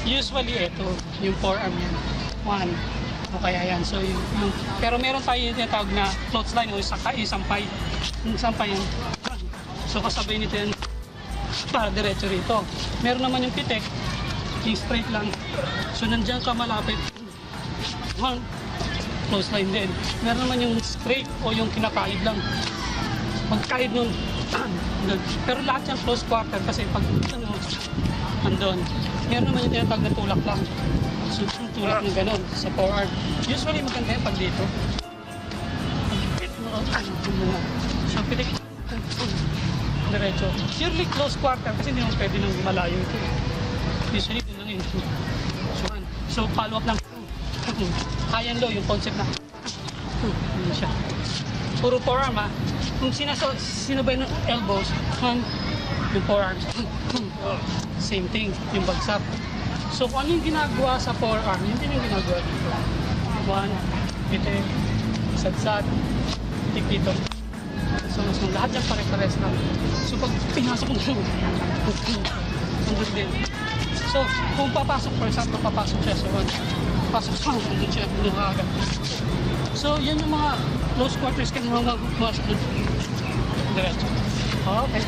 Usually, ito, yung forearm yan. One. O kaya yan. So, pero meron tayo yung tinatawag na clothesline o yung sampay. Yung sampay yan. So, kasabay nito yan para diretso rito. Meron naman yung pitek, yung straight lang. So, nandiyan ka malapit. One. Clothesline din. Meron naman yung straight o yung kinakaid lang. Pagkaid nun, pero lahat yan close quarter kasi pag andun. Meron naman yung tinatawag na tulak lang. So, tulak ng gano'n sa forearm. Usually maganda yan pag dito. So, pitik. Diretso. Purely close quarter kasi hindi naman pwede nang malayo ito. Usually, yun lang yun. So, follow up lang. High and low, yung concept na. Hindi siya. Puro forearm ha. Kung sinabay ng elbows, yung forearms. Same thing, yung bagsak. So kung ano yung ginagawa sa forearm, yun din yung ginagawa dito. One, pitik, sadsad, pitik dito. So lahat yan pare-pares lang. So pag pinasok mo nandun din. So kung papasok, for example, papasok siya sa one, papasok siya, nandun siya, nandun agad. So yan yung mga close quarters kasi mga pumasok dun. Diretso. Okay.